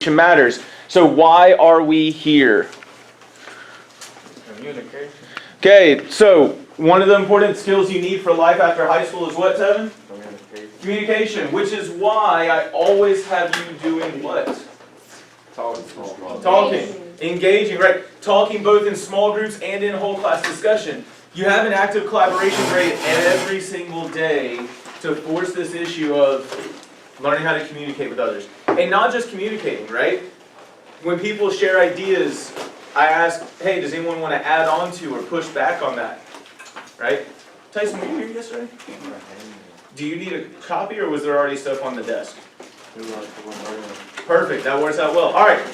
matters. So why are we here? Communication. Okay, so one of the important skills you need for life after high school is what, Tevin? Communication. Communication, which is why I always have you doing what? Talking. Engaging, right? Talking both in small groups and in whole class discussion. You have an active collaboration rate every single day to force this issue of learning how to communicate with others. And not just communicating, right? When people share ideas, I ask, hey, does anyone want to add on to or push back on that? Right? Tyson, were you here yesterday? Do you need a copy or was there already stuff on the desk? Perfect, that works out well. Alright,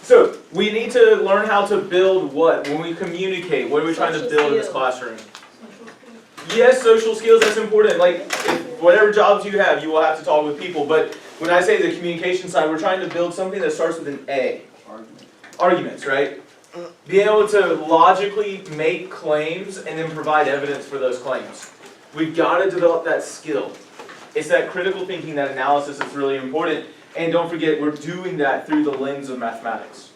so we need to learn how to build what? When we communicate, what are we trying to build in this classroom? Yes, social skills, that's important. Like, whatever jobs you have, you will have to talk with people. But when I say the communication side, we're trying to build something that starts with an A. Arguments, right? Being able to logically make claims and then provide evidence for those claims. We've got to develop that skill. It's that critical thinking, that analysis that's really important. And don't forget, we're doing that through the lens of mathematics.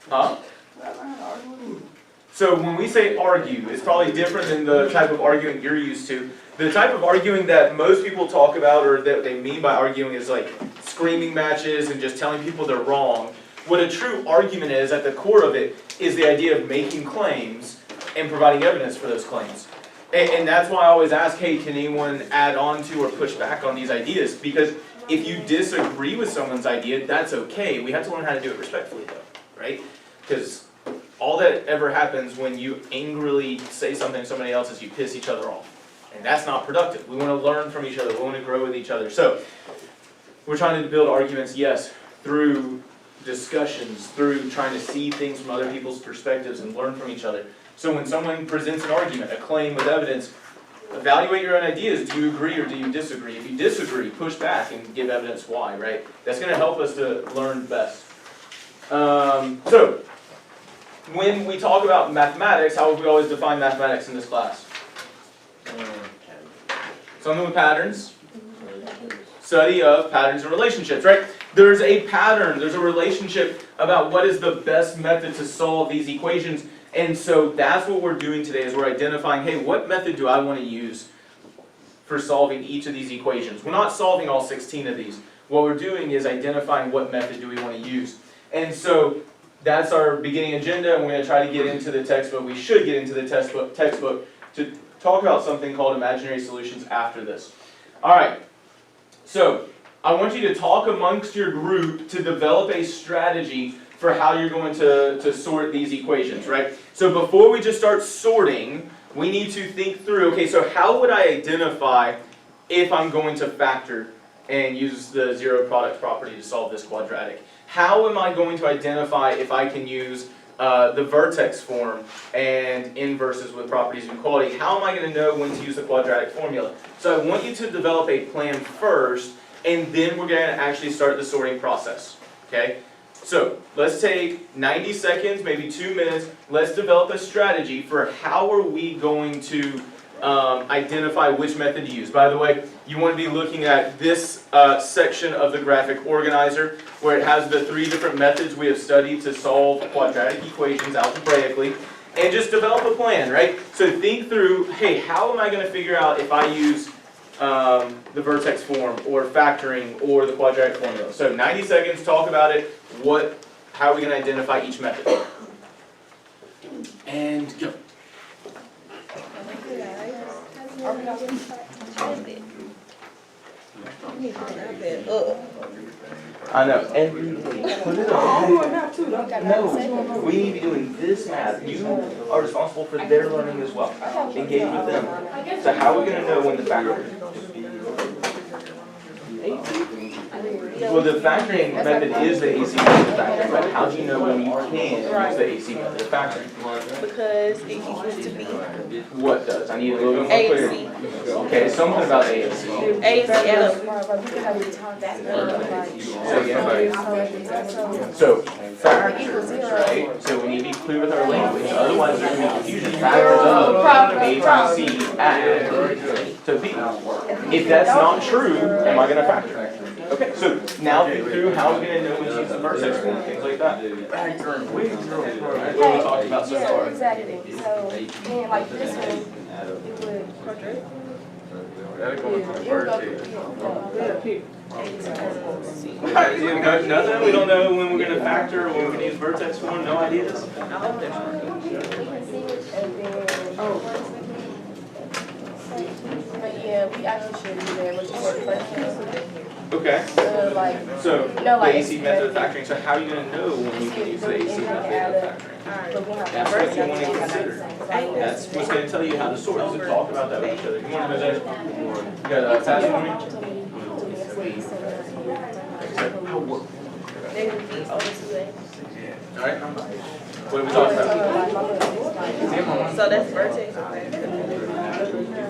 Huh? So when we say argue, it's probably different than the type of arguing you're used to. The type of arguing that most people talk about or that they mean by arguing is like screaming matches and just telling people they're wrong. What a true argument is, at the core of it, is the idea of making claims and providing evidence for those claims. And that's why I always ask, hey, can anyone add on to or push back on these ideas? Because if you disagree with someone's idea, that's okay. We have to learn how to do it respectfully though, right? Because all that ever happens when you angrily say something to somebody else is you piss each other off. And that's not productive. We want to learn from each other. We want to grow with each other. So we're trying to build arguments, yes, through discussions, through trying to see things from other people's perspectives and learn from each other. So when someone presents an argument, a claim with evidence, evaluate your own ideas. Do you agree or do you disagree? If you disagree, push back and give evidence why, right? That's going to help us to learn best. So when we talk about mathematics, how have we always defined mathematics in this class? Something with patterns. Study of patterns and relationships, right? There's a pattern, there's a relationship about what is the best method to solve these equations. And so that's what we're doing today, is we're identifying, hey, what method do I want to use for solving each of these equations? We're not solving all 16 of these. What we're doing is identifying what method do we want to use. And so that's our beginning agenda, and we're going to try to get into the textbook. We should get into the textbook to talk about something called imaginary solutions after this. All right, so I want you to talk amongst your group to develop a strategy for how you're going to sort these equations, right? So before we just start sorting, we need to think through, okay, so how would I identify if I'm going to factor and use the zero product property to solve this quadratic? How am I going to identify if I can use the vertex form and inverses with properties of equality? How am I going to know when to use the quadratic formula? So I want you to develop a plan first, and then we're going to actually start the sorting process, okay? So let's take 90 seconds, maybe 2 minutes. Let's develop a strategy for how are we going to identify which method to use. By the way, you want to be looking at this section of the graphic organizer where it has the 3 different methods we have studied to solve quadratic equations algebraically. And just develop a plan, right? So think through, hey, how am I going to figure out if I use the vertex form or factoring or the quadratic formula? So 90 seconds, talk about it. How are we going to identify each method? And go. I know, every day. Put it on. No, we need to be doing this math. You are responsible for their learning as well. Engage with them. So how are we going to know when the factor is? Well, the factoring method is the AC method of factoring, but how do you know when you can use the AC method of factoring? Because it equals to B. What does? I need a little bit more clarity. Okay, something about AC. AC add up. So factors, right? So we need to be clear with our language, otherwise there's gonna be confusion. Factors of A times C add to B. If that's not true, am I gonna factor? Okay, so now think through how we're gonna know when to use the vertex form, things like that. What are we talking about so Yeah, far? exactly. So, and like this one, it would quadratic. That'll go into the It would bird go, cage. Nothing? We don't know when we're gonna factor or when we're gonna use vertex form? No ideas? I hope that's right. and then, but yeah, we actually should do that, what you said first. Okay. Like, So, no, the like, AC method of factoring, so how are you gonna know when you can use the AC method of factoring? but we'll have That's what you want to consider. Right. That's what's gonna tell you how to sort, is to talk about that with each other. Good morning, Jose. You got a task for me? Negative B over 2A. Alright. What are we talking about? So that's vertex. Okay.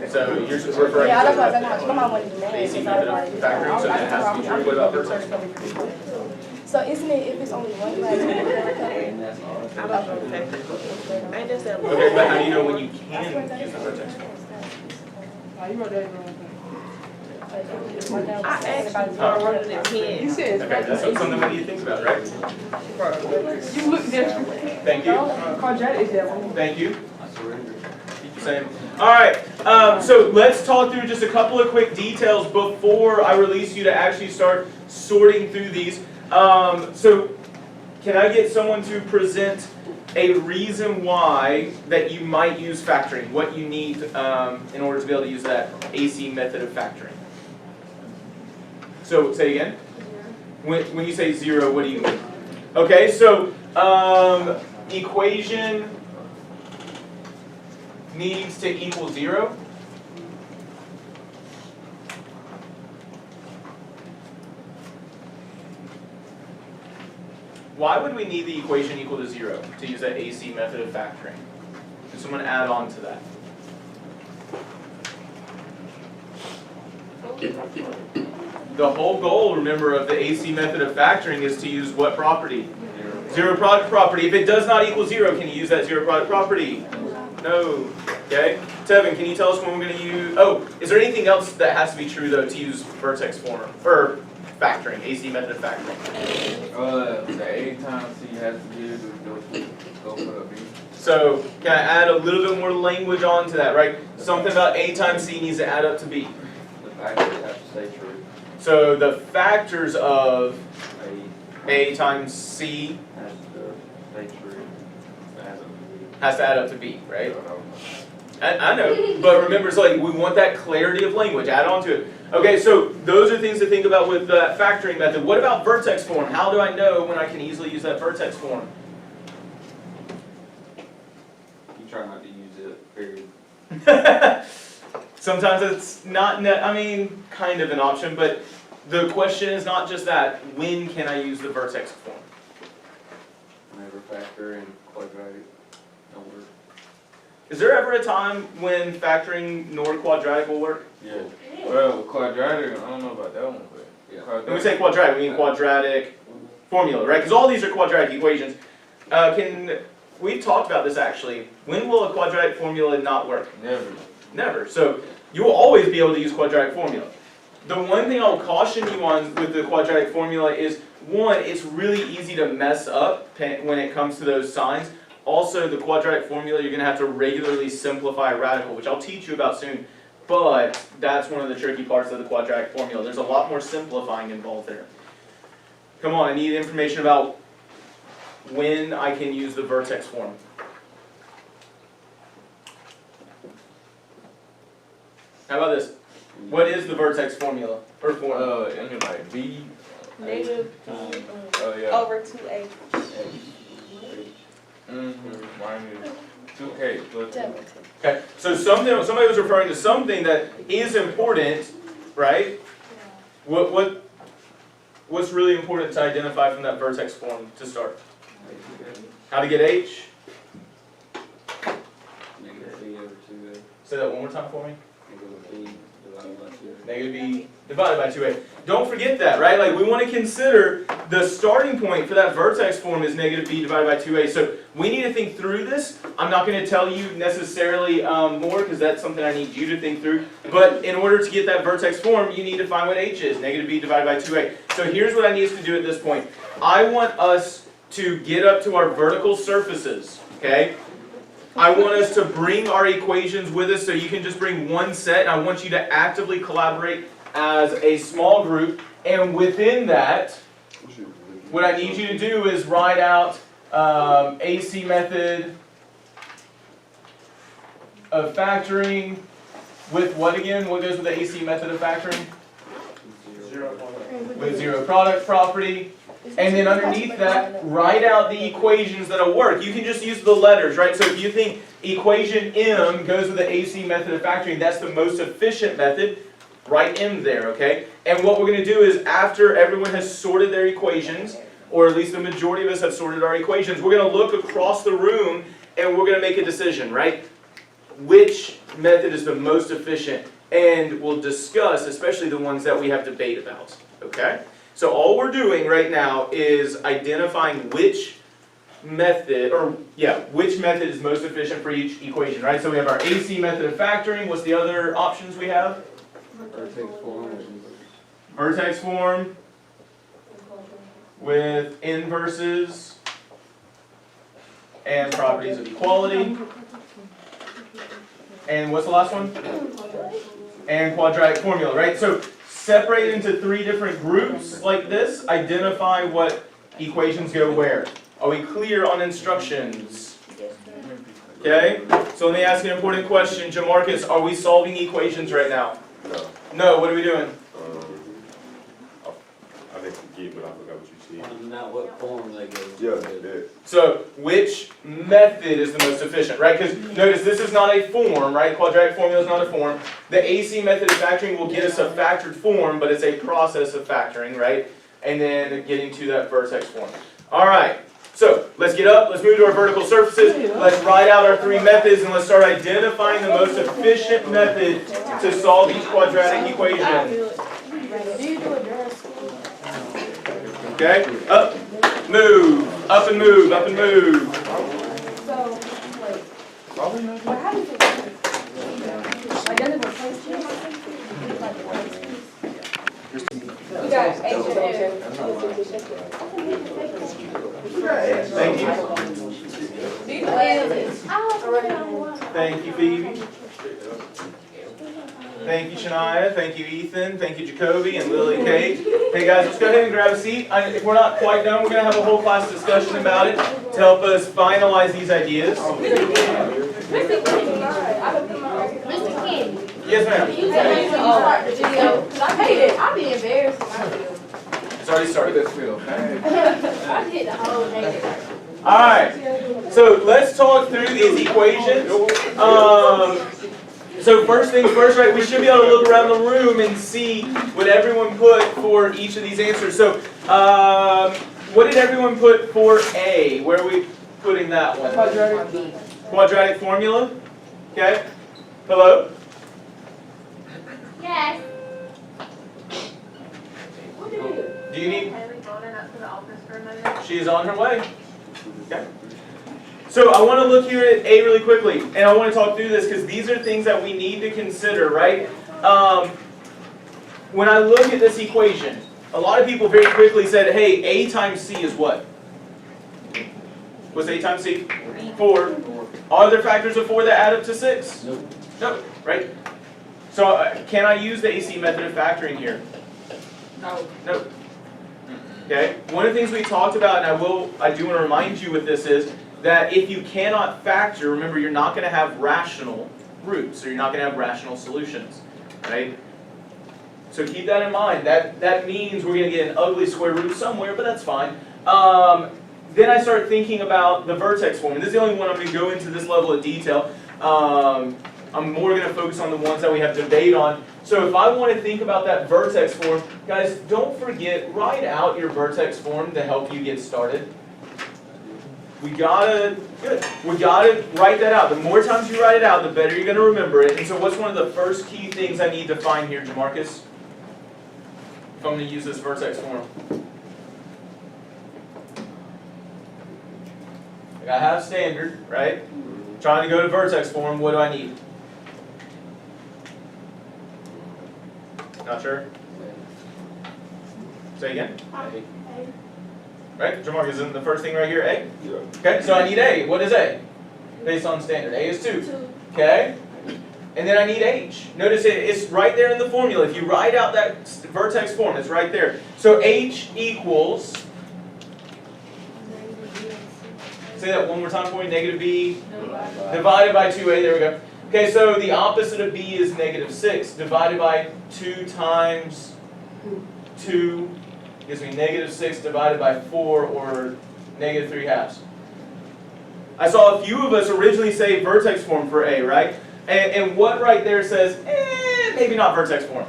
So you're referring Yeah, that's what I to said, my mom wanted to know. the AC method of factoring, so that has to be true. What about vertex form? So isn't it, if it's only one class, I don't know factor. Ain't just that Okay, but how do you know when you can use the vertex form? I asked you for one of the pens. Okay, that's something we need to think about, right? You look different. Thank you. Quadratic is different. Thank you. Same. Alright, so let's talk through just a couple of quick details before I release you to actually start sorting through these. So can I get someone to present a reason why that you might use factoring, what you need in order to be able to use that AC method of factoring? So say again. When you say zero, what do you mean? Okay, so equation needs to equal 0. Why would we need the equation equal to 0 to use that AC method of factoring? Can someone add on to that? The whole goal, remember, of the AC method of factoring is to use what property? Zero product property. If it does not equal 0, can you use that zero product property? No. Okay. Tevin, can you tell us when we're going to use... Oh, is there anything else that has to be true, though, to use vertex form? Or factoring, AC method of factoring? The A times C has to be able to go for the B. So, can I add a little bit more language onto that, right? Something about A times C needs to add up to B. The factors have to stay true. So, the factors of A A times C has to stay true. has to add up to B, right? I know, but remember, it's like we want that clarity of language. Add on to it. Okay, so those are things to think about with the factoring method. What about vertex form? How do I know when I can easily use that vertex form? You try not to use it, period. Sometimes it's not, kind of an option, but the question is not just that. When can I use the vertex form? Whenever factor and quadratic don't work. Is there ever a time when factoring nor quadratic will work? Yeah. Well, with quadratic, I don't know about that one, but yeah. When we say quadratic, we mean quadratic formula, right? Because all these are quadratic equations. We've talked about this actually. When will a quadratic formula not work? Never. Never. So you will always be able to use quadratic formula. The one thing I'll caution you on with the quadratic formula is, one, it's really easy to mess up when it comes to those signs. Also, the quadratic formula, you're going to have to regularly simplify radical, which I'll teach you about soon. But that's one of the tricky parts of the quadratic formula. There's a lot more simplifying involved there. Come on, I need information about when I can use the vertex form. How about this? What is the vertex formula? Or form? I mean like B. Negative B Oh yeah. over 2A. Minus 2K plus. Okay, so somebody was referring to something that is important, right? What What's really important to identify from that vertex form to start? How to get h? Negative b over 2a. Say that one more time for me. Negative b divided by 2a. Negative b divided by 2a. Don't forget that, right? Like we want to consider the starting point for that vertex form is negative b divided by 2a. So we need to think through this. I'm not going to tell you necessarily more because that's something I need you to think through. But in order to get that vertex form, you need to find what h is, negative b divided by 2a. So here's what I need us to do at this point. I want us to get up to our vertical surfaces, okay? I want us to bring our equations with us, so you can just bring one set. I want you to actively collaborate as a small group, and within that, what I need you to do is write out AC method of factoring with what again? What goes with the AC method of factoring? With zero product property. And then underneath that, write out the equations that'll work. You can just use the letters, right? So if you think equation M goes with the AC method of factoring, that's the most efficient method, write M there, okay? And what we're going to do is after everyone has sorted their equations, or at least the majority of us have sorted our equations, we're going to look across the room and we're going to make a decision, right? Which method is the most efficient? And we'll discuss, especially the ones that we have debate about, okay? So all we're doing right now is identifying which method, which method is most efficient for each equation, right? So we have our AC method of factoring. What's the other options we have? Vertex form. Vertex form with inverses and properties of equality. And what's the last one? And quadratic formula, right? So separate into three different groups like this. Identify what equations go where. Are we clear on instructions? Okay? So let me ask you an important question. Jamarcus, are we solving equations right now? No. No, what are we doing? I didn't forget, but I forgot what you said. Not what form they go. Yeah, that. So, which method is the most efficient, right? Because notice this is not a form, right? Quadratic formula is not a form. The AC method of factoring will get us a factored form, but it's a process of factoring, right? And then getting to that vertex form. All right. So, let's get up. Let's move to our vertical surfaces. Let's write out our three methods, and let's start identifying the most efficient method to solve each quadratic equation. Do you do it during school? Okay? Up, move, up and move, up and move. So, wait. What happens if like doesn't replace you? We got H and Thank you. These are Thank you, Phoebe. Thank you, Shania. Thank you, Ethan. Thank you, Jacoby and Lily Kate. Hey guys, let's go ahead and grab a seat. If we're not quite done, we're going to have a whole class discussion about it to help us finalize these ideas. Mr. Kenny. Yes, ma'am. Can you tell me when you start the video? Because I hate it. I'll be embarrassed if I do. It's already started. Let's feel bad. I hit the whole day. Alright, so let's talk through these equations. So first things first, right, we should be able to look around the room and see what everyone put for each of these answers. So, what did everyone put for A? Where are we putting that one? Quadratic formula? Okay. Hello? Yes. Do you need? She is on her way. Okay. So I want to look here at A really quickly, and I want to talk through this because these are things that we need to consider, right? When I look at this equation, a lot of people very quickly said, hey, A times C is what? What's A times C? 4. Are there factors of 4 that add up to 6? Nope. No, right? So can I use the AC method of factoring here? No. No. Okay. One of the things we talked about, and I do want to remind you with this is that if you cannot factor, remember you're not going to have rational roots, or you're not going to have rational solutions, right? So keep that in mind. That means we're going to get an ugly square root somewhere, but that's fine. Then I start thinking about the vertex form, and this is the only one I'm going to go into this level of detail. I'm more going to focus on the ones that we have debate on. So if I want to think about that vertex form, guys, don't forget, write out your vertex form to help you get started. We gotta write that out. The more times you write it out, the better you're going to remember it. And so what's one of the first key things I need to find here, Jamarcus? If I'm going to use this vertex form. Like I have standard, right? Trying to go to vertex form, what do I need? Not sure? Say again? Right? Jamarcus, isn't the first thing right here A? Yeah. Okay, so I need A. What is A? Based on standard. A is 2. Okay? And then I need H. Notice it's right there in the formula. If you write out that vertex form, it's right there. So H equals, say that one more time for me, negative B divided by 2A, there we go. Okay, so the opposite of B is negative 6, divided by 2 times 2 gives me negative 6 divided by 4, or negative 3/2. I saw a few of us originally say vertex form for A, right? And what right there says, maybe not vertex form.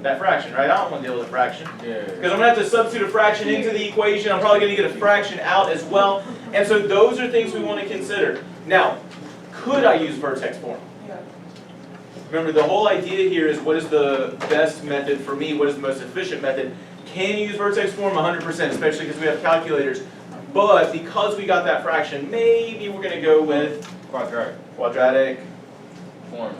That fraction, right? I don't want to deal with a fraction. Yeah. Because I'm going to have to substitute a fraction into the equation. I'm probably going to get a fraction out as well. And so those are things we want to consider. Now, could I use vertex form? Remember, the whole idea here is what is the best method for me? What is the most efficient method? Can you use vertex form? 100%, especially because we have calculators. But because we got that fraction, maybe we're going to go with quadratic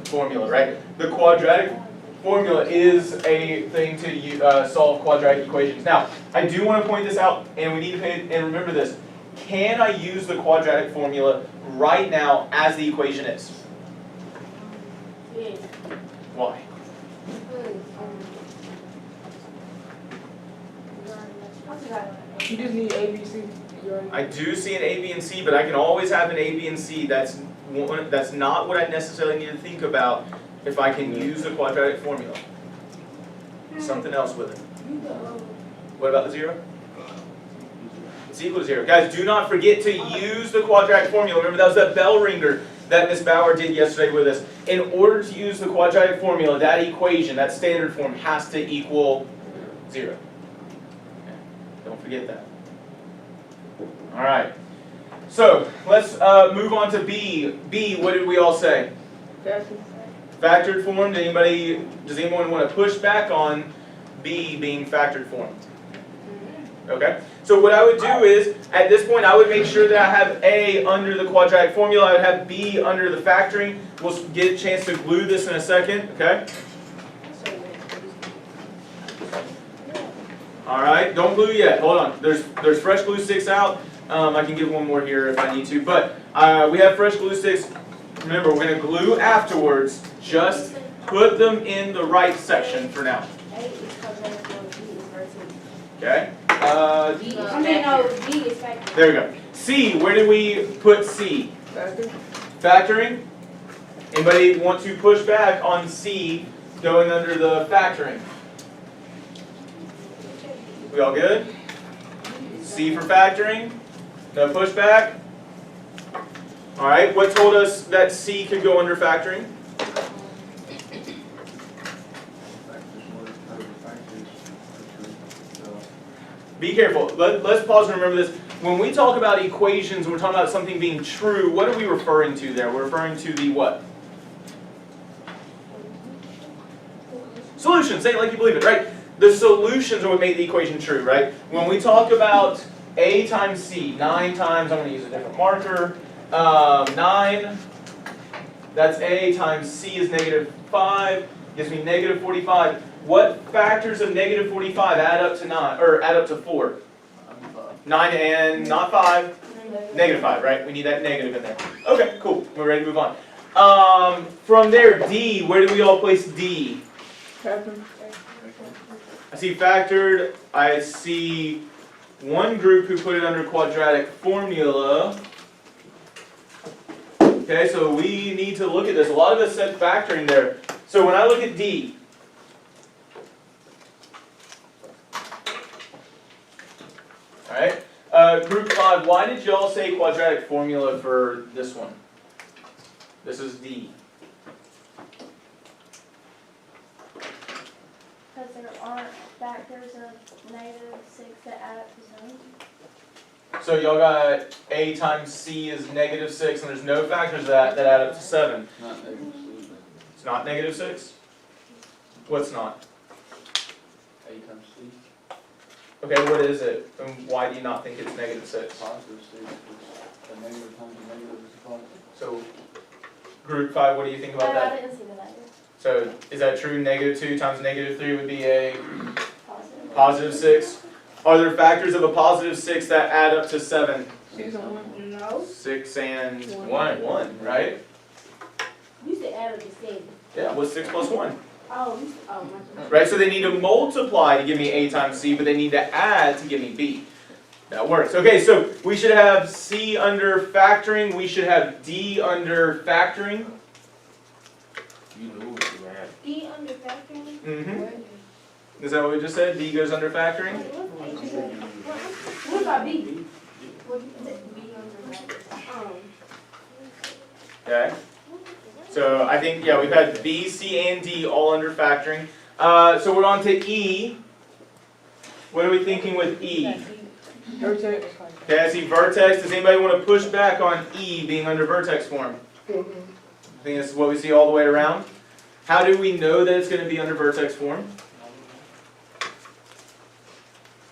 formula, right? The quadratic formula is a thing to solve quadratic equations. Now, I do want to point this out, and we need to pay and remember this. Can I use the quadratic formula right now as the equation is? Yes. Why? You just need A, B, C. I do see an A, B, and C, but I can always have an A, B, and C. That's not what I necessarily need to think about if I can use the quadratic formula. Something else with it. What about the 0? It's equal to 0. Guys, do not forget to use the quadratic formula. Remember, that was that bell ringer that Ms. Bauer did yesterday with us. In order to use the quadratic formula, that equation, that standard form, has to equal 0. Okay. Don't forget that. All right. So let's move on to B. B, what did we all say? Factored form. Does anyone want to push back on B being factored form? Okay. So what I would do is, at this point, I would make sure that I have A under the quadratic formula. I would have B under the factoring. We'll get a chance to glue this in a second. Okay. All right. Don't glue yet. Hold on. There's fresh glue sticks out. I can get one more here if I need to. But we have fresh glue sticks. Remember, we're going to glue afterwards. Just put them in the right section for now. Okay? D is factored. There we go. C, where did we put C? Factoring? Anybody want to push back on C going under the factoring? We all good? C for factoring? No pushback? Alright, what told us that C could go under factoring? Be careful. Let's pause and remember this. When we talk about equations, we're talking about something being true, what are we referring to there? We're referring to the what? Solution. Say it like you believe it, right? The solutions are what make the equation true, right? When we talk about A times C, 9 times, I'm going to use a different marker, 9, that's A times C is negative 5, gives me negative 45. What factors of negative 45 add up to 9, or add up to 4? 9 and not 5, negative 5, right? We need that negative in there. Okay, cool. We're ready to move on. From there, D, where do we all place D? I see factored. I see one group who put it under quadratic formula. Okay, so we need to look at this. A lot of us said factoring there. So when I look at D, alright, group 5, why did y'all say quadratic formula for this one? This is D. factors of -6 that add up to 7? So y'all got A times C is -6, and there's no factors of that add up to 7. Not negative C, It's not -6? What's not? but A times C, Okay, what is it? And why do you not think it's -6? positive C, because a negative times a negative is a positive. So, group 5, what do you think about I that? didn't see the negative. So, is that true? -2 times -3 would be a Positive. +6. Are there factors of a +6 that add up to 7? 6 and 1. No. 6 and 1, 1, right? You said add up to 7. Yeah, what's 6 plus 1? Oh, my. Right, so they need to multiply to give me A times C, but they need to add to give me B. That works. Okay, so we should have C under factoring, we should have D under factoring. You know what you have. D under factoring? Mm-hmm. Is that what we just said? D goes under factoring? What about B? What is it? B under factoring. Okay. So I think, yeah, we've had B, C, and D all under factoring. So we're on to E. What are we thinking with E? Vertex. Okay, I see vertex. Does anybody want to push back on E being under vertex form? I think this is what we see all the way around. How do we know that it's going to be under vertex form?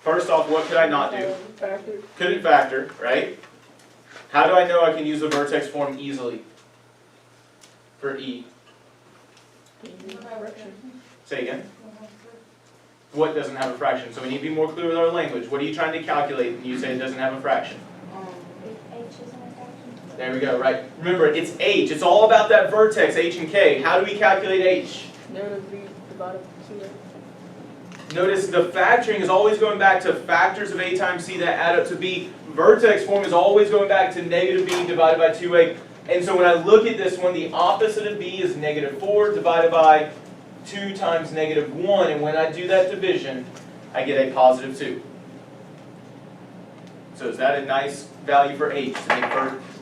First off, what could I not do? Factor. Couldn't factor, right? How do I know I can use the vertex form easily for E? Say again. What doesn't have a fraction? So we need to be more clear with our language. What are you trying to calculate when you say it doesn't have a fraction? H isn't a fraction. There we go, right? Remember, it's H. It's all about that vertex, H and K. How do we calculate H? Negative B divided by 2A. Notice the factoring is always going back to factors of A times C that add up to B. Vertex form is always going back to negative B divided by 2A. And so when I look at this one, the opposite of B is -4 divided by 2 times -1. And when I do that division, I get a +2. So is that a nice value for H to make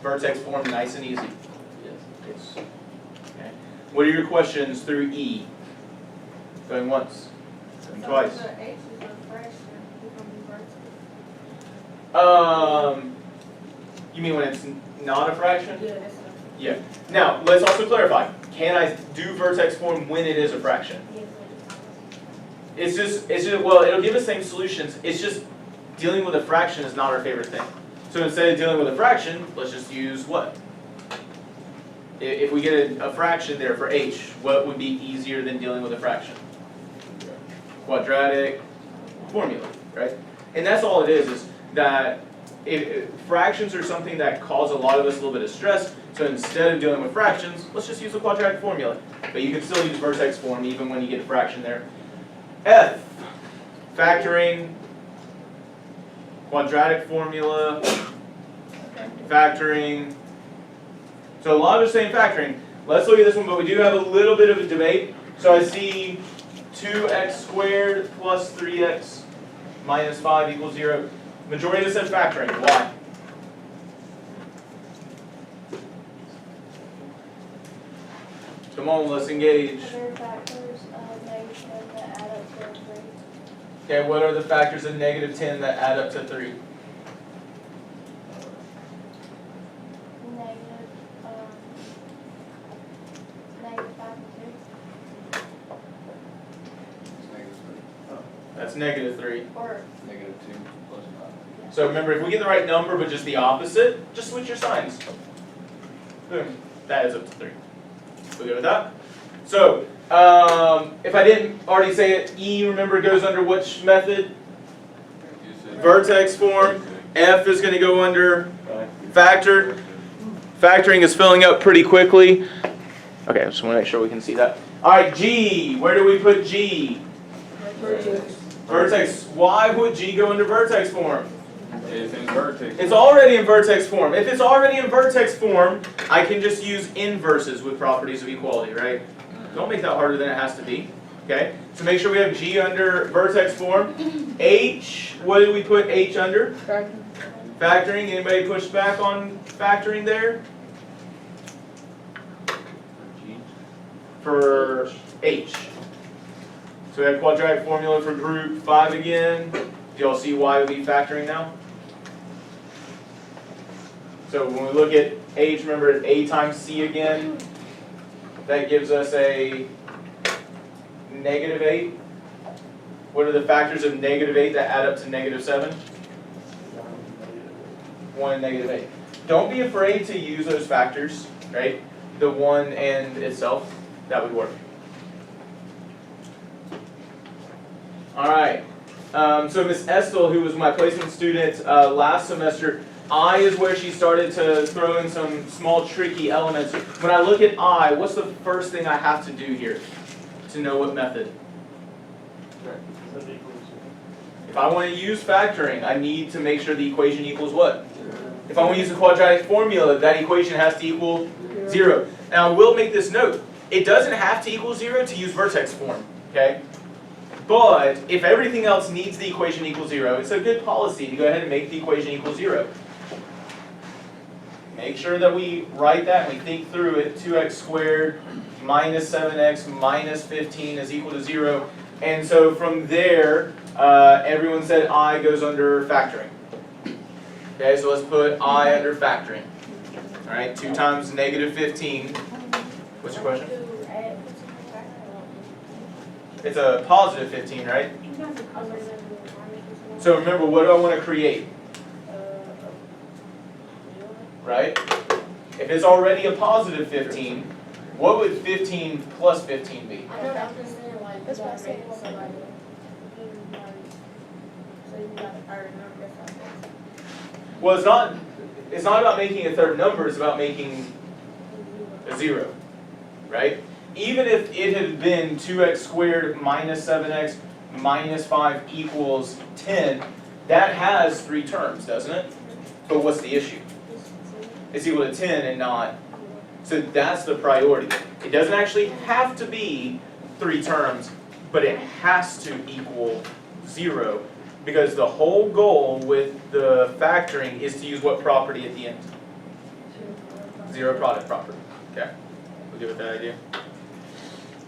vertex form nice and easy? Yes. Okay. What are your questions through E? Going once, going twice. So H is a fraction, it's gonna be vertex. You mean when it's not a fraction? Yeah, that's Yeah. Now, let's also clarify. Can I do vertex form when it is a fraction? It's just, well, it'll give us the same solutions. It's just dealing with a fraction is not our favorite thing. So instead of dealing with a fraction, let's just use what? If we get a fraction there for H, what would be easier than dealing with a fraction? Quadratic formula, right? And that's all it is that fractions are something that cause a lot of us a little bit of stress. So instead of dealing with fractions, let's just use the quadratic formula. But you can still use vertex form even when you get a fraction there. F, factoring, quadratic formula, factoring. So a lot of us saying factoring. Let's look at this one, but we do have a little bit of a debate. So I see 2x squared plus 3x minus 5 equals 0. Majority of us said factoring. Why? Come on, let's engage. There are factors of negative that add up to 3. Okay, what are the factors of -10 that add up to 3? Negative 5 and 2. That's -3. Or, Negative 2 plus 5. So remember, if we get the right number but just the opposite, just switch your signs. Boom. That is up to 3. We good with that? So, if I didn't already say it, E, remember, goes under which method? You said Vertex form. F is going to go under factor. Factoring is filling up pretty quickly. Okay, I just want to make sure we can see that. All right, G. Where do we put G? Vertex. Vertex. Why would G go under vertex form? it's in vertex. It's already in vertex form. If it's already in vertex form, I can just use inverses with properties of equality, right? Don't make that harder than it has to be. Okay? So make sure we have G under vertex form. H, what did we put H under? Factor. Factoring. Anybody push back on factoring there? G. For H. So we have quadratic formula for group 5 again. Do y'all see why we'll be factoring now? So when we look at H, remember it's A times C again. That gives us a -8. What are the factors of -8 that add up to -7? 1 and -8. Don't be afraid to use those factors, right? The 1 and itself, that would work. Alright, so Miss Estel, who was my placement student last semester, I is where she started to throw in some small tricky elements. When I look at I, what's the first thing I have to do here to know what method? If I want to use factoring, I need to make sure the equation equals what? If I want to use the quadratic formula, that equation has to equal 0. Now I will make this note, it doesn't have to equal 0 to use vertex form, okay? But if everything else needs the equation equal 0, it's a good policy to go ahead and make the equation equal 0. Make sure that we write that and we think through it. 2x squared minus 7x minus 15 is equal to 0. And so from there, everyone said I goes under factoring. Okay, so let's put I under factoring. All right, 2 times -15. What's your question? It's a positive 15, right? So remember, what do I want to create? Right? If it's already a positive 15, what would 15 plus 15 be? I know that I'm just saying like. That's what I said. So you got a third number or something. Well, it's not about making a third number, it's about making a 0, right? Even if it had been 2x squared minus 7x minus 5 equals 10, that has 3 terms, doesn't it? But what's the issue? It's equal to 10 and not. So that's the priority. It doesn't actually have to be 3 terms, but it has to equal 0. Because the whole goal with the factoring is to use what property at the end? Zero product property. Okay, we'll give it that idea.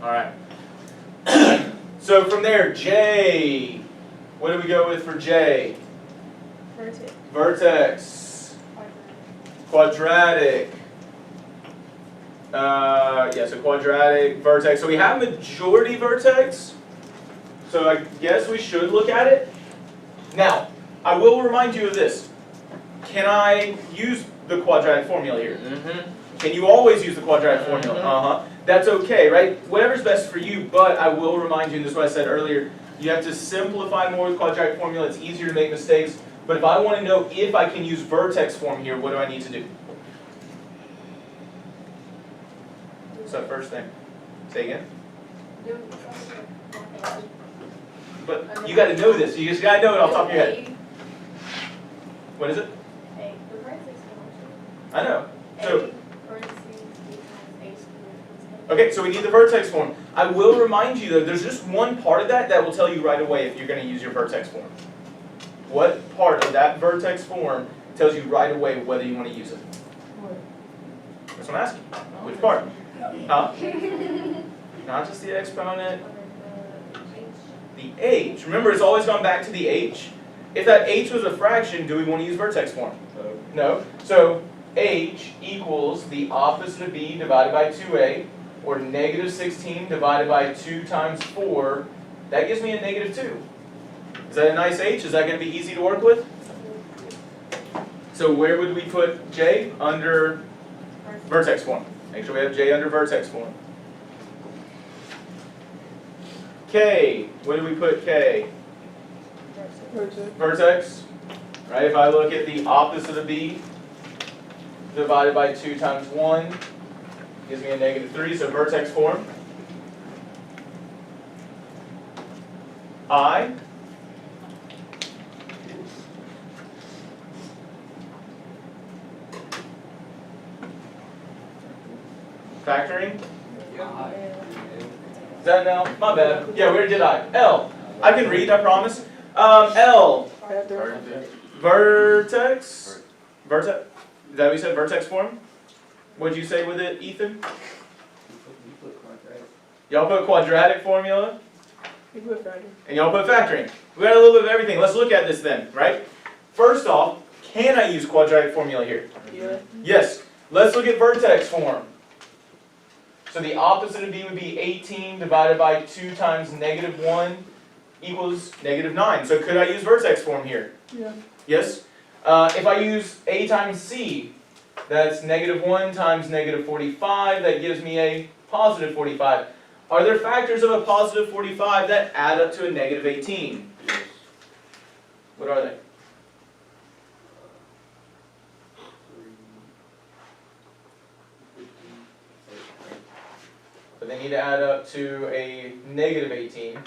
Alright. So from there, J. What do we go with for J? Vertex. Vertex. Quadratic. Yeah, so quadratic, vertex. So we have majority vertex. So I guess we should look at it. Now, I will remind you of this. Can I use the quadratic formula here? Can you always use the quadratic formula? That's okay, right? Whatever's best for you, but I will remind you, and this is what I said earlier, you have to simplify more with quadratic formula. It's easier to make mistakes. But if I want to know if I can use vertex form here, what do I need to do? What's that first thing? Say again? But you got to know this. You just got to know it off the top of your head. What is it? I know. So, okay, so we need the vertex form. I will remind you though, there's just one part of that that will tell you right away if you're going to use your vertex form. What part of that vertex form tells you right away whether you want to use it? That's what I'm asking. Which part? Huh? Not just the exponent. The h. Remember, it's always gone back to the h. If that h was a fraction, do we want to use vertex form? No. So h equals the opposite of b divided by 2a, or negative 16 divided by 2 times 4. That gives me a negative 2. Is that a nice h? Is that going to be easy to work with? So where would we put j? Under vertex form. Make sure we have j under vertex form. K. Where do we put k? Vertex. Right? If I look at the opposite of b divided by 2 times 1, gives me a negative 3, so vertex form. I. Factoring. Is that an L? My bad. Yeah, where did I? L. I can read, I promise. L. Vertex. Vertex. Is that what you said? Vertex form? What'd you say with it, Ethan? Y'all put quadratic formula? You put factor. And y'all put factoring. We got a little bit of everything. Let's look at this then, right? First off, can I use quadratic formula here? Yeah. Yes. Let's look at vertex form. So the opposite of b would be 18 divided by 2 times negative 1 equals negative 9. So could I use vertex form here? Yeah. Yes? If I use a times c, that's negative 1 times negative 45. That gives me a positive 45. Are there factors of a positive 45 that add up to a negative 18? Yes. What are they? 3, 15, But they need to add up to a negative 18.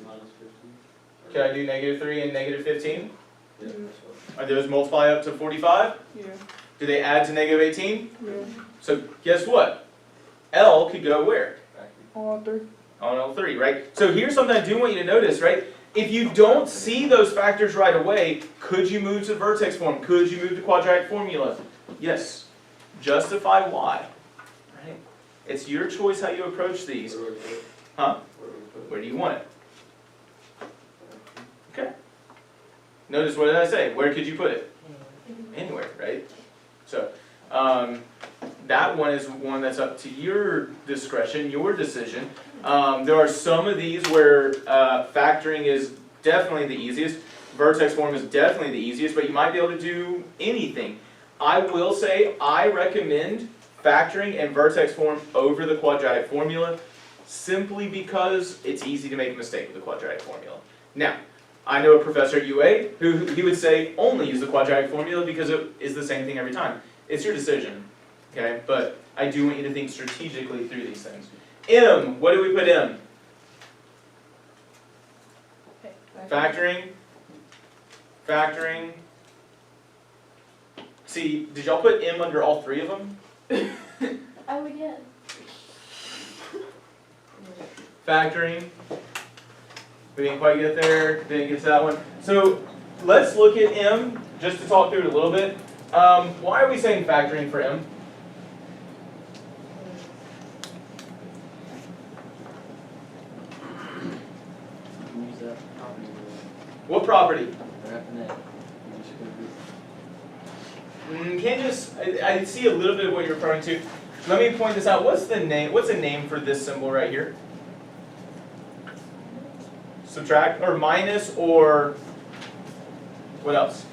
minus 15. Can I do negative 3 and negative 15? Yeah. Are those multiply up to 45? Yeah. Do they add to negative 18? Yeah. So guess what? L could go where? All three. On L3, right? So here's something I do want you to notice, right? If you don't see those factors right away, could you move to vertex form? Could you move to quadratic formula? Yes. Justify why. Right? It's your choice how you approach these. Where do we put it? Huh? Where do we put it? Where do you want it? Okay. Notice what did I say? Where could you put it? Anywhere, right? So, that one is one that's up to your discretion, your decision. There are some of these where factoring is definitely the easiest. Vertex form is definitely the easiest, but you might be able to do anything. I will say I recommend factoring and vertex form over the quadratic formula simply because it's easy to make a mistake with the quadratic formula. Now, I know a professor at UA who he would say only use the quadratic formula because it is the same thing every time. It's your decision, okay? But I do want you to think strategically through these things. M, what do we put M? Factoring. Factoring. See, did y'all put M under all three of them? Oh, we did. Factoring. We didn't quite get there, didn't get to that one. So let's look at M, just to talk through it a little bit. Why are we saying factoring for M? Use that property. What property? Definite. Can't just, I see a little bit of what you're referring to. Let me point this out. What's the name, what's a name for this symbol right here? Subtract, or minus, or what else?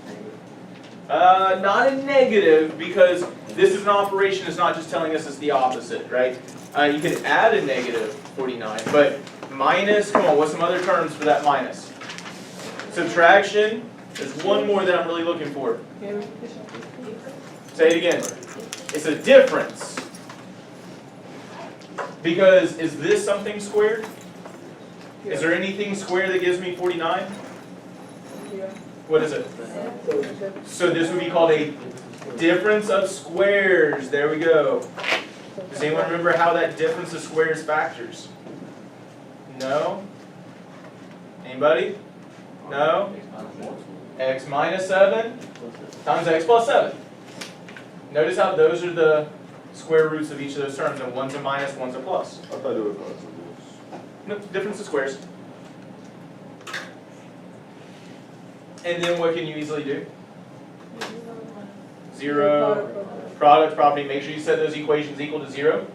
Not a negative, because this is an operation, it's not just telling us it's the opposite, right? You can add a negative 49, but minus, come on, what's some other terms for that minus? Subtraction, there's one more that I'm really looking for. Say it again. It's a difference. Because is this something squared? Is there anything squared that gives me 49? Yeah. What is it? So this would be called a difference of squares. There we go. Does anyone remember how that difference of squares factors? No? Anybody? No? X minus 7 times x plus 7. Notice how those are the square roots of each of those terms, and one's a minus, one's a plus. I thought it was possible. No, difference of squares. And then what can you easily do? 0, product, property, make sure you set those equations equal to 0,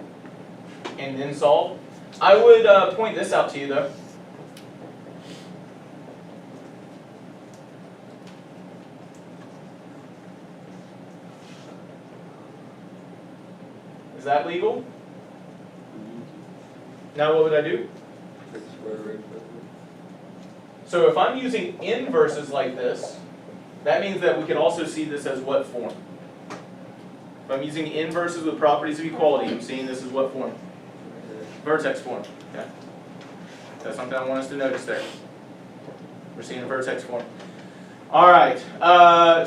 and then solve. I would point this out to you though. Is that legal? Now what would I do? Take the square root of it. So if I'm using inverses like this, that means that we can also see this as what form? If I'm using inverses with properties of equality, I'm seeing this as what form? Vertex form. Okay. That's something I want us to notice there. We're seeing a vertex form. All right.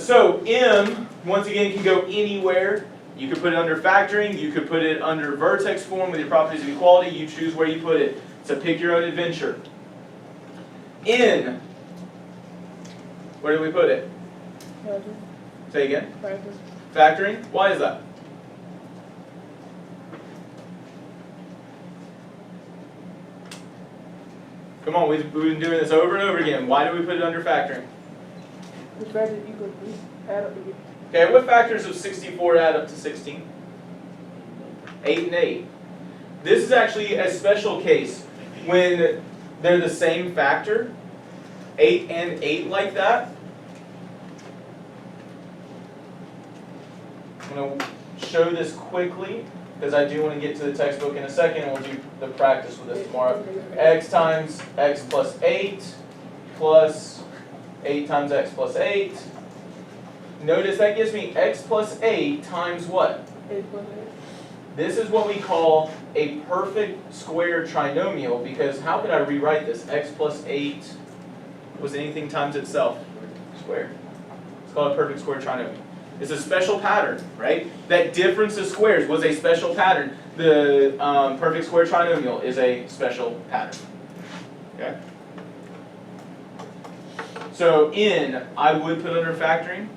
So M, once again, can go anywhere. You could put it under factoring. You could put it under vertex form with your properties of equality. You choose where you put it. So pick your own adventure. N, where do we put it? Say again. Factoring. Why is that? Come on, we've been doing this over and over again. Why do we put it under factoring? The fact that you could add up to get. Okay, what factors of 64 add up to 16? 8 and 8. This is actually a special case when they're the same factor, 8 and 8 like that. I'm going to show this quickly because I do want to get to the textbook in a second and we'll do the practice with this tomorrow. X times x plus 8 plus 8 times x plus 8. Notice that gives me x plus 8 times what? 8 plus 8. This is what we call a perfect square trinomial because how could I rewrite this? X plus 8 was anything times itself squared. It's called a perfect square trinomial. It's a special pattern, right? That difference of squares was a special pattern. The perfect square trinomial is a special pattern. Okay? So n, I would put under factoring.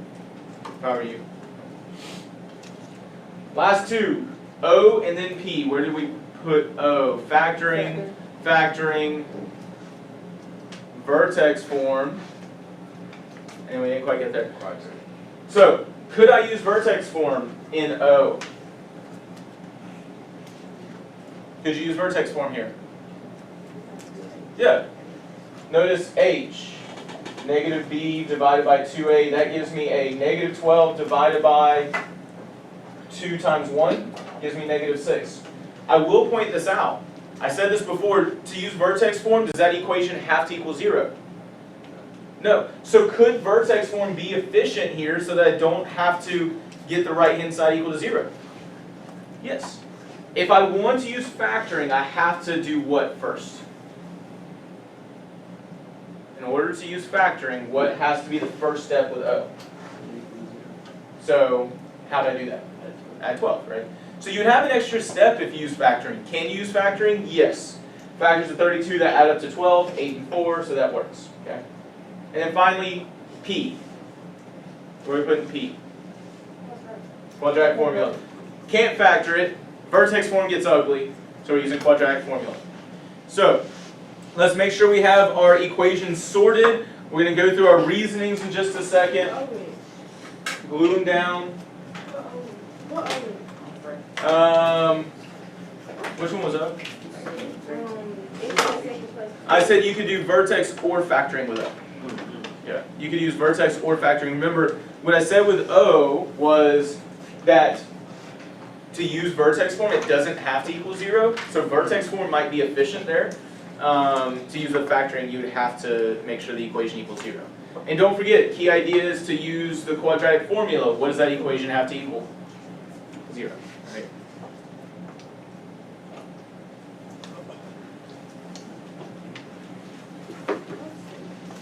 If I were you. Last two, O and then P. Where do we put O? Factoring, factoring, vertex form. And we didn't quite get there. So, could I use vertex form in O? Could you use vertex form here? Yeah. Notice H, negative B divided by 2A. That gives me a negative 12 divided by 2 times 1 gives me negative 6. I will point this out. I said this before, to use vertex form, does that equation have to equal 0? No. So could vertex form be efficient here so that I don't have to get the right hand side equal to 0? Yes. If I want to use factoring, I have to do what first? In order to use factoring, what has to be the first step with O? So, how do I do that? Add 12, right? So you'd have an extra step if you use factoring. Can you use factoring? Yes. Factors of 32 that add up to 12, 8 and 4, so that works. Okay. And then finally, P. Where are we putting P? Quadratic formula. Can't factor it. Vertex form gets ugly, so we're using quadratic formula. So, let's make sure we have our equations sorted. We're going to go through our reasonings in just a second. Glue them down. Which one was up? I said you could do vertex or factoring with O. Yeah, you could use vertex or factoring. Remember, what I said with O was that to use vertex form, it doesn't have to equal 0. So vertex form might be efficient there. To use with factoring, you would have to make sure the equation equals 0. And don't forget, key idea is to use the quadratic formula. What does that equation have to equal? 0. Right?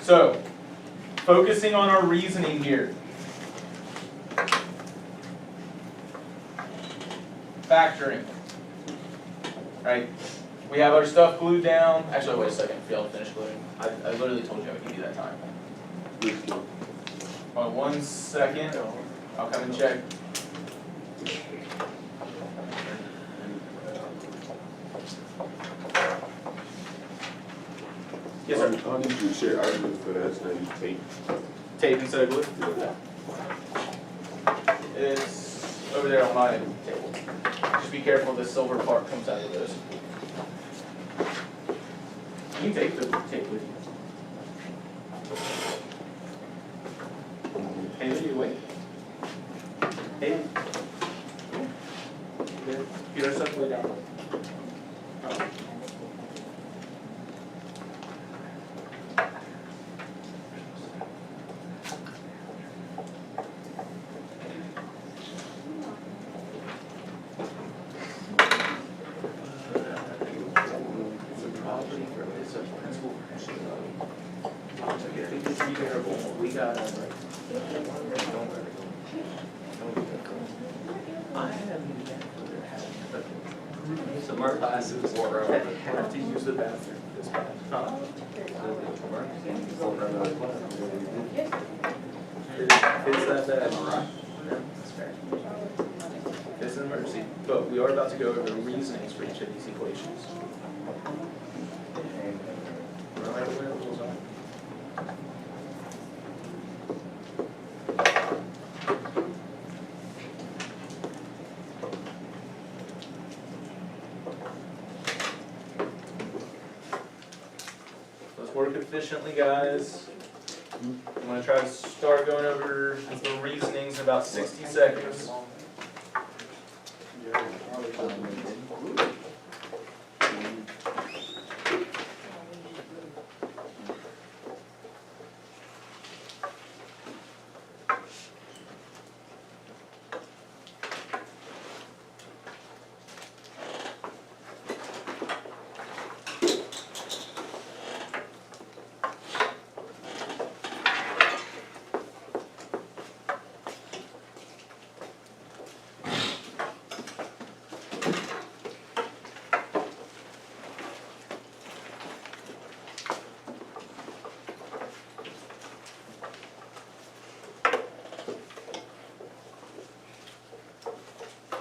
So, focusing on our reasoning here. Factoring. Right? We have our stuff glued down. Actually, wait a second. If y'all finish gluing. I literally told you I would give you that time. Hold on 1 second. I'll come and check. Yes, sir. How did you share arguments for that? So you tape. Tape instead of glue? It's over there on my table. Just be careful this silver part comes out of those. You can take the tape with you. Haley, you wait. Haley? Good. Get our stuff way down. Oh. Summer classes or Have to use the bathroom this bad. Huh? It's that bad. Yeah, that's fair. It's an emergency, but we are about to go over the reasonings for each of these equations. Let's work efficiently, guys. I'm gonna try to start going over the reasonings in about 60 seconds.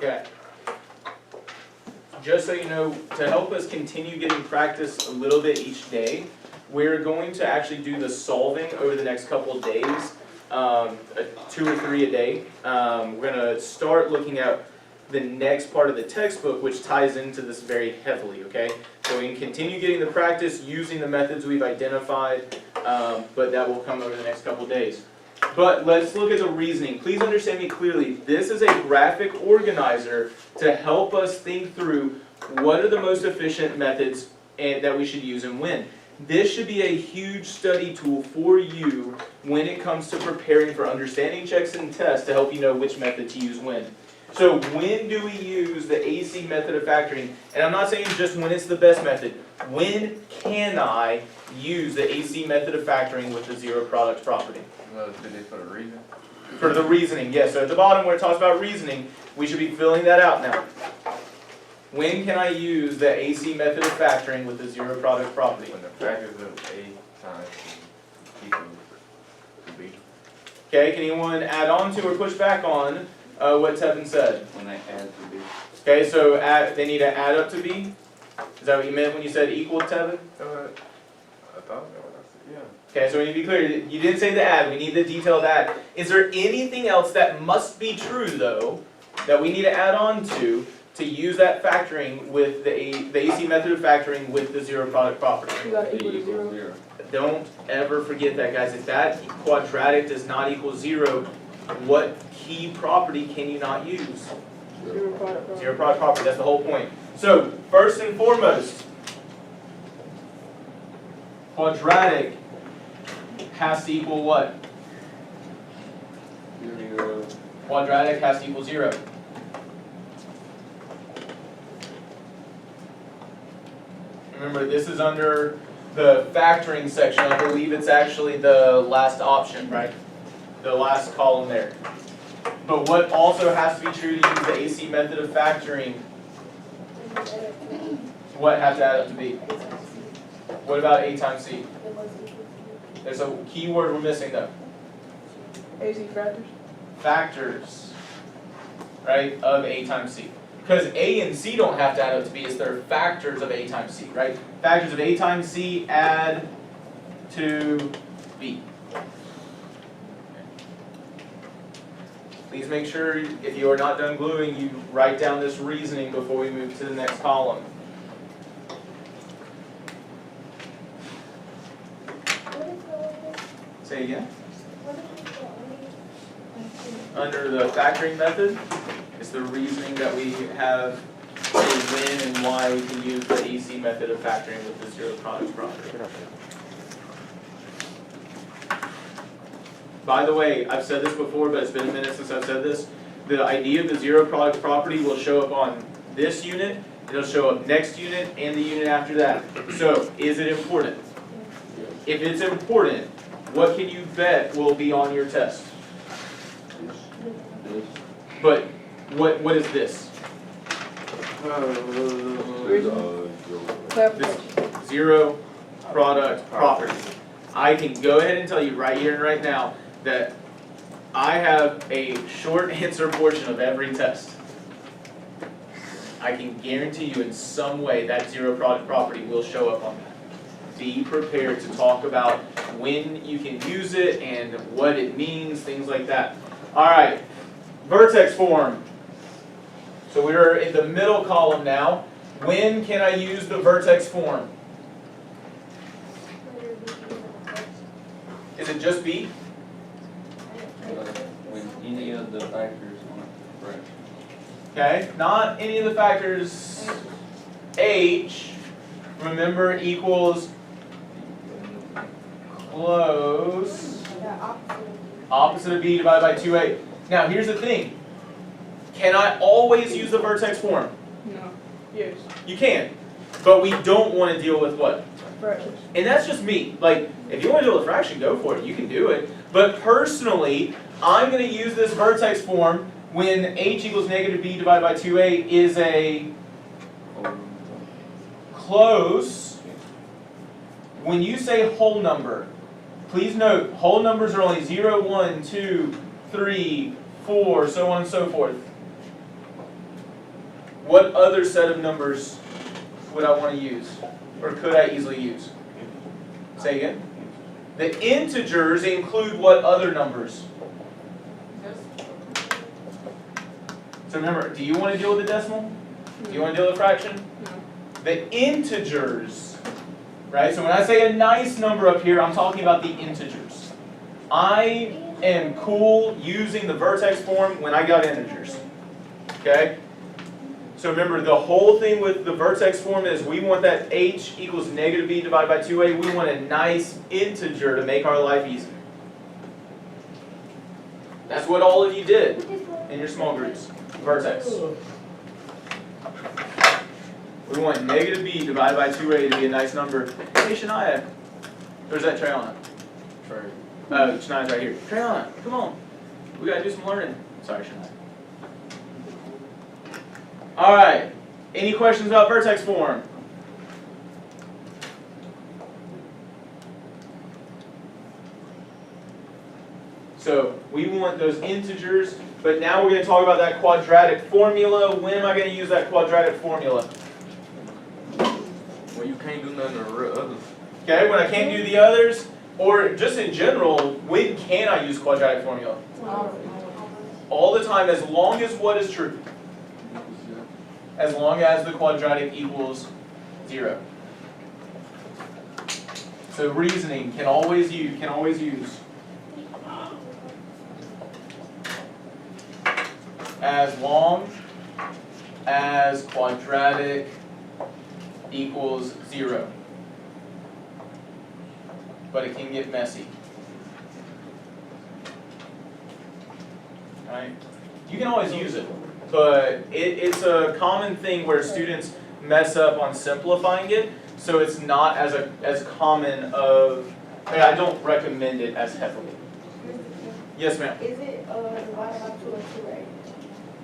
Okay. Just so you know, to help us continue getting practice a little bit each day, we're going to actually do the solving over the next couple of days, 2 or 3 a day. We're gonna start looking at the next part of the textbook, which ties into this very heavily, okay? So we can continue getting the practice using the methods we've identified, but that will come over the next couple of days. But let's look at the reasoning. Please understand me clearly. This is a graphic organizer to help us think through what are the most efficient methods that we should use and when. This should be a huge study tool for you when it comes to preparing for understanding checks and tests to help you know which method to use when. So when do we use the AC method of factoring? And I'm not saying just when it's the best method. When can I use the AC method of factoring with the zero product property? Did they put a reason? For the reasoning, yes. So at the bottom where it talks about reasoning, we should be filling that out now. When can I use the AC method of factoring with the zero product property? When the factors of A times equals to B. Okay, can anyone add on to or push back on what Tevin said? When I add to B. Okay, so they need to add up to B? Is that what you meant when you said equal, Tevin? I thought that what I said, yeah. Okay, so we need to be clear, you didn't say the add, we need the detailed add. Is there anything else that must be true though, that we need to add on to use that factoring with the AC method of factoring with the zero product property? You gotta equal to 0. Don't ever forget that, guys. If that quadratic does not equal 0, what key property can you not use? Zero product. Zero product property, that's the whole point. So, first and foremost, quadratic has to equal what? Quadratic has to equal 0. Remember, this is under the factoring section. I believe it's actually the last option, right? The last column there. But what also has to be true to use the AC method of factoring? What has to add up to B? What about A times C? There's a key word we're missing though. AC factors. Factors, right, of A times C. Because A and C don't have to add up to B, it's their factors of A times C, right? Factors of A times C add to B. Please make sure, if you are not done gluing, you write down this reasoning before we move to the next column. Say again? Under the factoring method, it's the reasoning that we have to when and why we can use the AC method of factoring with the zero product property. By the way, I've said this before, but it's been a minute since I've said this. The idea of the zero product property will show up on this unit, it'll show up next unit, and the unit after that. So, is it important? If it's important, what can you bet will be on your test? But what is this? Clarification. Zero product property. I can go ahead and tell you right here and right now that I have a short answer portion of every test. I can guarantee you in some way that zero product property will show up on that. Be prepared to talk about when you can use it and what it means, things like that. Alright, vertex form. So we're in the middle column now. When can I use the vertex form? it just B? When any of the factors aren't correct. Okay, not any of the factors. H, remember, equals close. Opposite of B divided by 2A. Now, here's the thing. Can I always use the vertex form? No. Yes. You can. But we don't want to deal with what? Fractions. And that's just me. Like, if you want to deal with fraction, go for it. You can do it. But personally, I'm going to use this vertex form when H equals negative B divided by 2A is a close. When you say whole number, please note, whole numbers are only 0, 1, 2, 3, 4, so on and so forth. What other set of numbers would I want to use? Or could I easily use? Say again? The integers include what other numbers? So remember, do you want to deal with the decimal? Do you want to deal with a fraction? No. The integers, right? So when I say a nice number up here, I'm talking about the integers. I am cool using the vertex form when I got integers, okay? So remember, the whole thing with the vertex form is we want that H equals negative B divided by 2A. We want a nice integer to make our life easy. That's what all of you did in your small groups. Vertex. We want negative B divided by 2A to be a nice number. Hey, Shania. Where's that Trayana? Trey. Oh, Shania's right here. Trayana, come on. We gotta do some learning. Sorry, Shania. Alright. Any questions about vertex form? So we want those integers, but now we're going to talk about that quadratic formula. When am I going to use that quadratic formula? Well, you can't do none of the others. Okay, when I can't do the others, or just in general, when can I use quadratic formula? All the time, as long as what is true? As long as the quadratic equals 0. So reasoning can always use. As long as quadratic equals 0. But it can get messy. Right? You can always use it, but it's a common thing where students mess up on simplifying it, so it's not as common of, I don't recommend it as heavily. Yes, ma'am. Is it divided by 2 or 2A?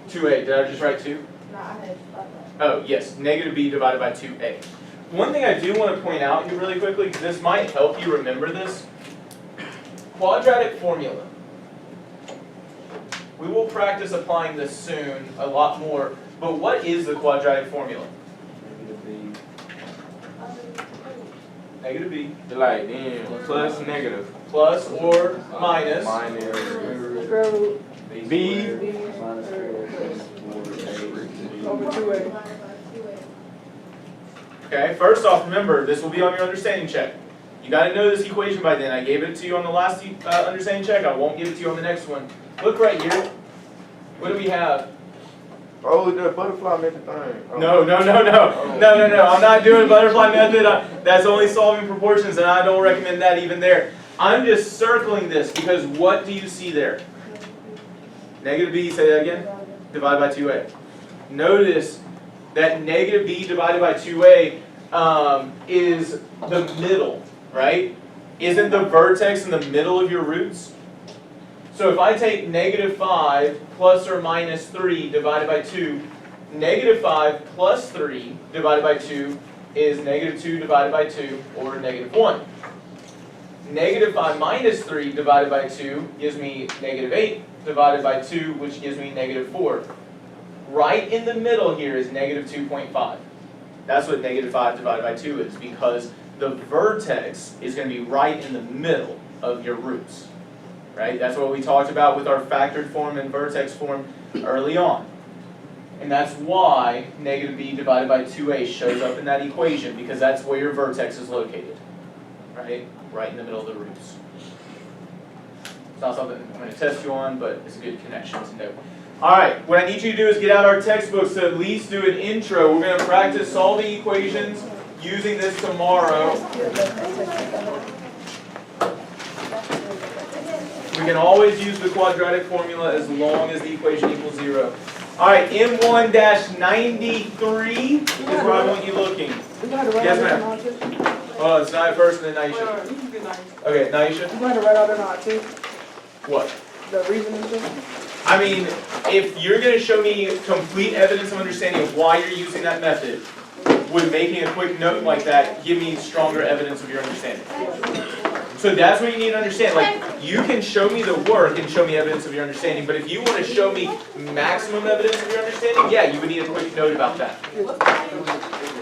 2A, did I just write 2? No, I had Oh, yes, negative B divided by 2A. One thing I do want to point out here really quickly, because this might help you remember this. Quadratic formula. We will practice applying this soon a lot more, but what is the quadratic formula? Negative B. Like then plus negative. Plus or minus. Minus. Square root B. over 2A. Okay, first off, remember, this will be on your understanding check. You got to know this equation by then. I gave it to you on the last understanding check. I won't give it to you on the next one. Look right here. What do we have? Oh, the butterfly method thing. Oh. No. I'm not doing butterfly method. That's only solving proportions, and I don't recommend that even there. I'm just circling this because what do you see there? Negative B, say that again. Divided by 2A. Notice that negative B divided by 2A is the middle, right? Isn't the vertex in the middle of your roots? So if I take negative 5 plus or minus 3 divided by 2, negative 5 plus 3 divided by 2 is negative 2 divided by 2, or negative 1. Negative 5 minus 3 divided by 2 gives me negative 8 divided by 2, which gives me negative 4. Right in the middle here is negative 2.5. That's what negative 5 divided by 2 is, because the vertex is going to be right in the middle of your roots. Right? That's what we talked about with our factored form and vertex form early on. And that's why negative b divided by 2a shows up in that equation, because that's where your vertex is located. Right? Right in the middle of the roots. It's not something I'm gonna test you on, but it's a good connection to know. Alright, what I need you to do is get out our textbooks to at least do an intro. We're gonna practice solving equations using this tomorrow. We can always use the quadratic formula as long as the equation equals 0. Alright, M1-93 is where I want you looking. Yes, ma'am. Oh, it's not first and then Naisha. Okay, Naisha? You going to write out in our too, What? the reasoning too? I mean, if you're going to show me complete evidence of understanding of why you're using that method, would making a quick note like that give me stronger evidence of your understanding? So that's what you need to understand. Like, you can show me the work and show me evidence of your understanding, but if you want to show me maximum evidence of your understanding, yeah, you would need a quick note about that.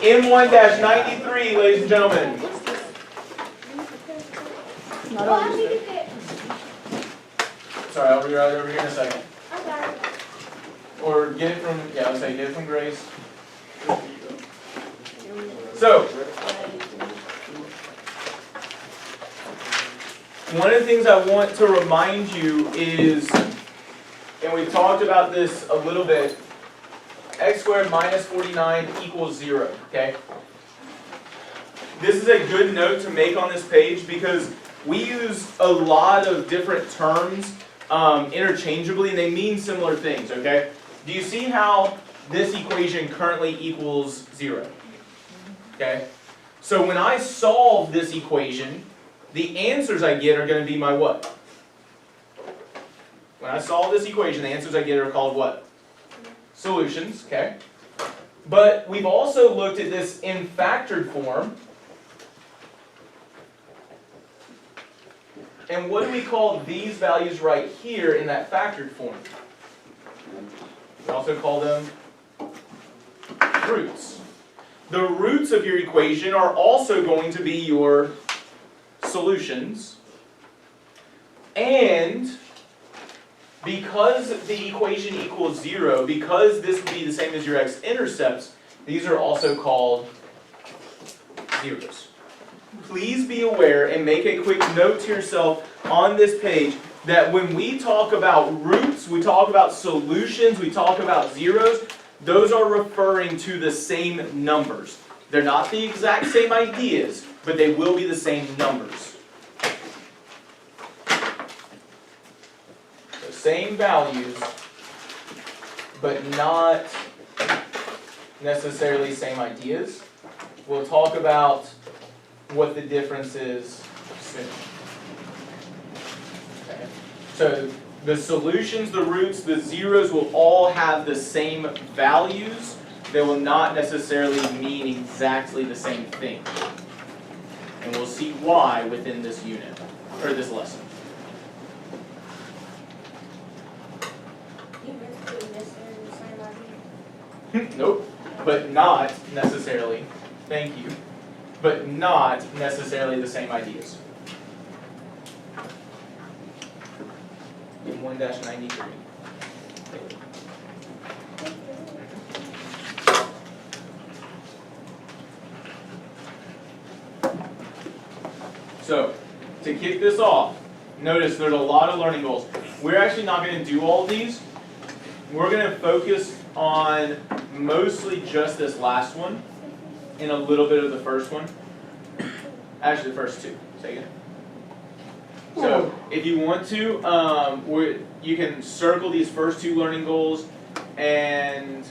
M1-93, ladies and gentlemen. Not Well, I always. need to get, Sorry, I'll be right over here in a second. I got it. Or get it from, yeah, I'll say get it from Grace. So, one of the things I want to remind you is, and we've talked about this a little bit, x squared minus 49 equals 0, okay? This is a good note to make on this page because we use a lot of different terms interchangeably and they mean similar things, okay? Do you see how this equation currently equals 0? Okay? So when I solve this equation, the answers I get are going to be my what? When I solve this equation, the answers I get are called what? Solutions, okay? But we've also looked at this in factored form. And what do we call these values right here in that factored form? We also call them roots. The roots of your equation are also going to be your solutions. And because the equation equals 0, because this would be the same as your x-intercepts, these are also called zeros. Please be aware and make a quick note to yourself on this page that when we talk about roots, we talk about solutions, we talk about zeros, those are referring to the same numbers. They're not the exact same ideas, but they will be the same numbers. So same values, but not necessarily same ideas. We'll talk about what the difference is soon. Okay. So the solutions, the roots, the zeros will all have the same values. They will not necessarily mean exactly the same thing. And we'll see why within this unit, or this lesson. You meant to necessarily the same idea. Nope, but not necessarily. Thank you. But not necessarily the same ideas. In 1-93. So, to kick this off, notice there's a lot of learning goals. We're actually not going to do all of these. We're going to focus on mostly just this last one and a little bit of the first one. Actually, the first two. Say again. So, if you want to, you can circle these first two learning goals and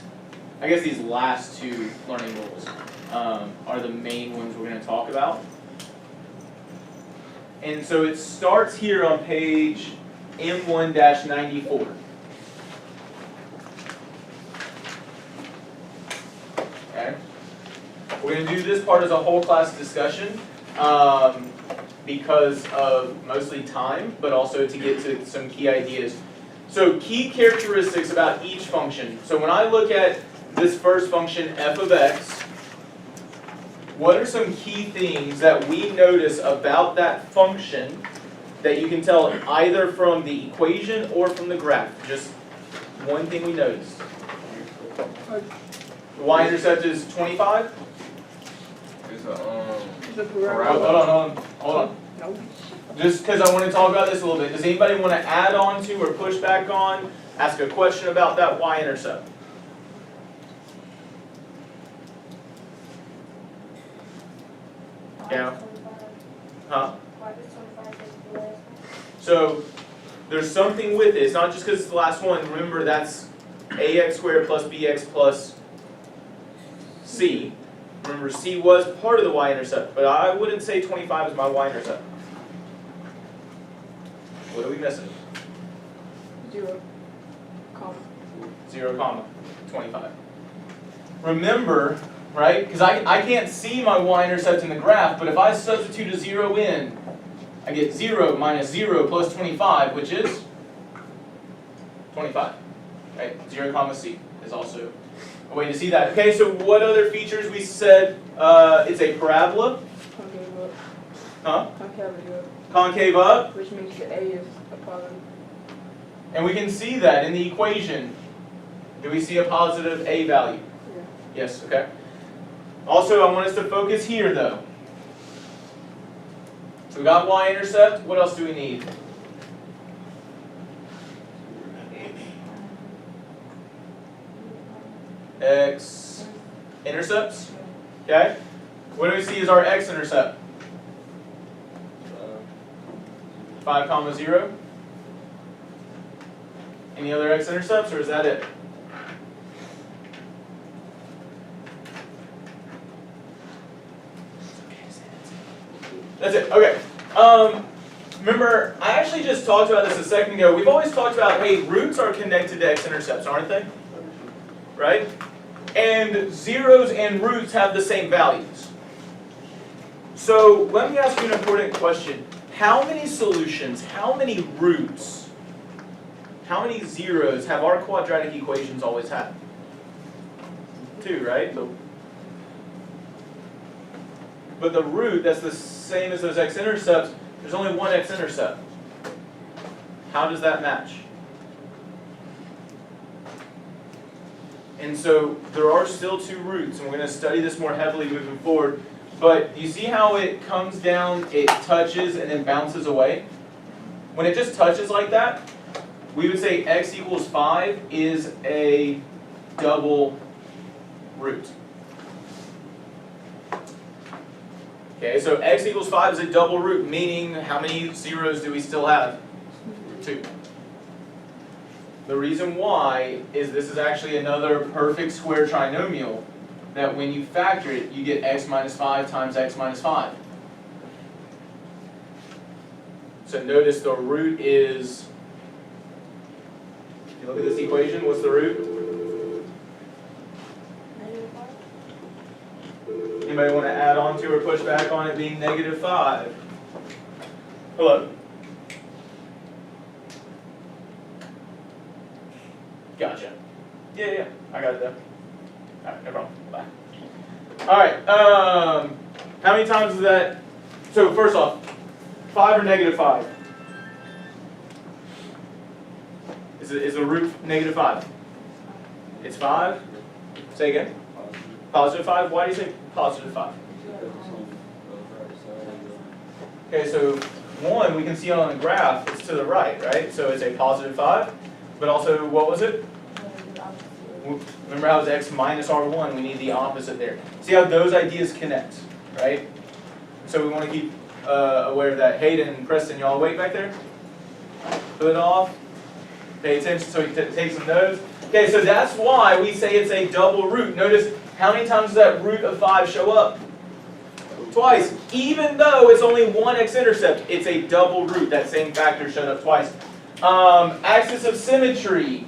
I guess these last two learning goals are the main ones we're going to talk about. And so it starts here on page M1-94. Okay? We're going to do this part as a whole class discussion because of mostly time, but also to get to some key ideas. So key characteristics about each function. So when I look at this first function, f of x, what are some key things that we notice about that function that you can tell either from the equation or from the graph? Just one thing we noticed. The y-intercept is 25? It's a It's a Hold parabola. on. No. just because I want to talk about this a little bit. Does anybody want to add on to or push back on, ask a question about that y-intercept? Yeah. Huh? Why does 25 take the last one? So there's something with it. It's not just because it's the last one. Remember, that's ax squared plus bx plus c. Remember, c was part of the y-intercept, but I wouldn't say 25 is my y-intercept. What are we missing? 0, comma. 0, comma 25. Remember, right? Because I can't see my y-intercept in the graph, but if I substitute a 0 in, I get 0 minus 0 plus 25, which is 25. Right? 0, comma c is also a way to see that. Okay, so what other features we said? It's a parabola. Concave up. Huh? Concavity up. Concave up. Which means the A is a positive. And we can see that in the equation. Do we see a positive a value? Yeah. Yes, okay. Also, I want us to focus here though. So we got y-intercept. What else do we need? X-intercepts. Okay. What do we see as our x-intercept? 5, comma 0. Any other x-intercepts, or is that it? That's it. Okay. Remember, I actually just talked about this a second ago. We've always talked about, hey, roots are connected to x-intercepts, aren't they? Right? And zeros and roots have the same values. So let me ask you an important question. How many solutions, how many roots, how many zeros have our quadratic equations always had? 2, right? But the root, that's the same as those x-intercepts, there's only one x-intercept. How does that match? And so there are still 2 roots, and we're going to study this more heavily moving forward. But you see how it comes down, it touches, and then bounces away? When it just touches like that, we would say x equals 5 is a double root. Okay, so x equals 5 is a double root, meaning how many zeros do we still have? 2. The reason why is this is actually another perfect square trinomial that when you factor it, you get x minus 5 times x minus 5. So notice the root is, if you look at this equation, what's the root? Anybody want to add on to or push back on it being negative 5? Hello? Gotcha. Yeah, I got it there. Alright, no problem. Bye. Alright, how many times is that? So first off, 5 or negative 5? Is the root negative 5? It's 5? Say again? Positive 5? Why do you say positive 5? Okay, so 1 we can see on the graph, it's to the right, right? So it's a positive 5, but also what was it? Remember how it was x minus r1, we need the opposite there. See how those ideas connect, right? So we want to keep aware of that. Hayden and Preston, y'all awake back there? Hood off. Pay attention so you can take some notes. Okay, so that's why we say it's a double root. Notice how many times does that root of 5 show up? Twice. Even though it's only one x-intercept, it's a double root. That same factor showed up twice. Axis of symmetry.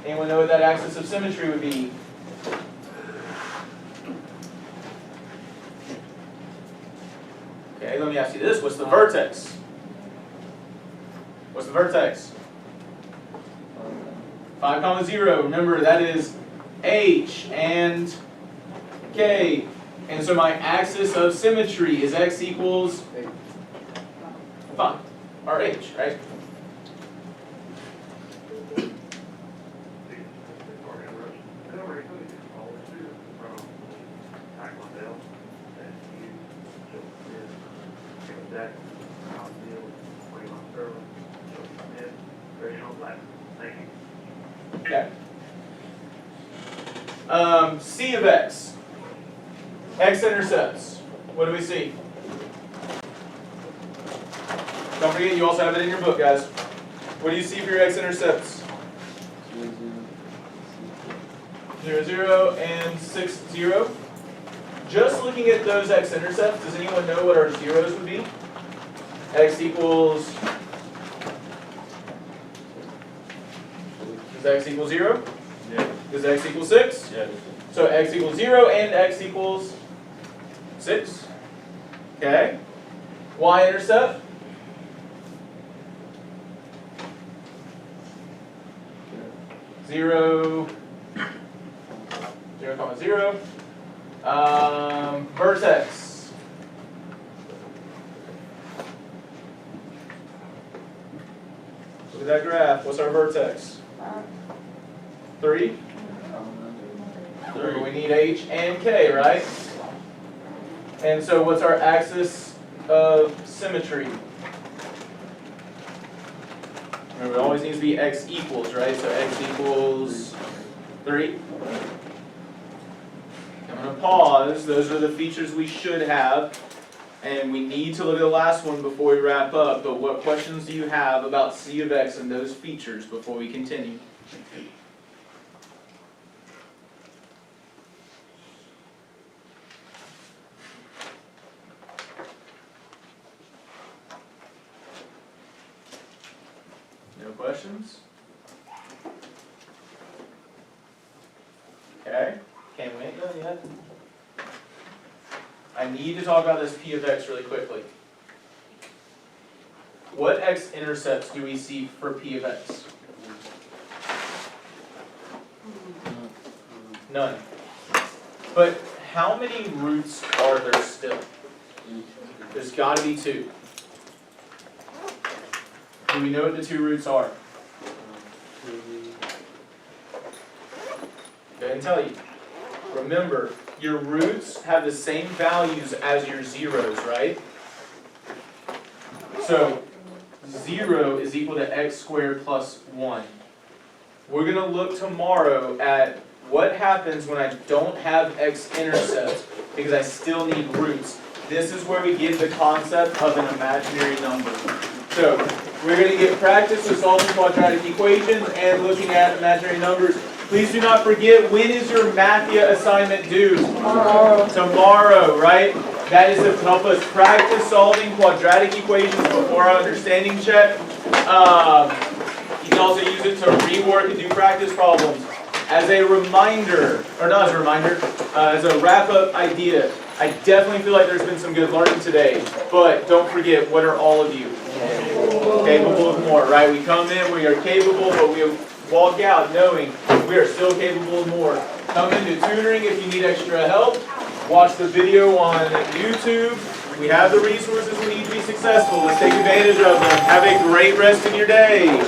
Anyone know what that axis of symmetry would be? Okay, let me ask you this. What's the vertex? What's the vertex? 5, comma 0. Remember, that is H and K. And so my axis of symmetry is x equals 5, or H, right? that, I'll deal with my server, Smith, original black. Thank you. Okay. C of x. X-intercepts. What do we see? Don't forget, you also have it in your book, guys. What do you see for your x-intercepts? 0, 0, and 6, 0. Just looking at those x-intercepts, does anyone know what our zeros would be? X equals... Does x equal 0? Yeah. Does x equal 6? Yeah. So x equals 0 and x equals 6. Okay. Y-intercept? Zero, 0, 0. Vertex. Look at that graph. What's our vertex? 3. We need H and K, right? And so what's our axis of symmetry? Remember, it always needs to be x equals, right? So x equals 3. I'm going to pause. Those are the features we should have. And we need to look at the last one before we wrap up. But what questions do you have about C of x and those features before we continue? No questions? Okay, can't wait done yet. I need to talk about this P of x really quickly. What x-intercepts do we see for P of x? None. But how many roots are there still? There's got to be 2. Do we know what the 2 roots are? Go ahead and tell you. Remember, your roots have the same values as your zeros, right? So 0 is equal to x squared plus 1. We're going to look tomorrow at what happens when I don't have x-intercepts because I still need roots. This is where we get the concept of an imaginary number. So we're going to get practice with solving quadratic equations and looking at imaginary numbers. Please do not forget, when is your Mathia assignment due? Tomorrow. Tomorrow, right? That is to help us practice solving quadratic equations before our understanding check. You can also use it to rework and do practice problems. As a reminder, or not as a reminder, as a wrap-up idea, I definitely feel like there's been some good learning today, but don't forget, what are all of you? Capable of more, right? We come in, we are capable, but we walk out knowing we are still capable of more. Come into tutoring if you need extra help. Watch the video on YouTube. We have the resources we need to be successful. Let's take advantage of them. Have a great rest of your day.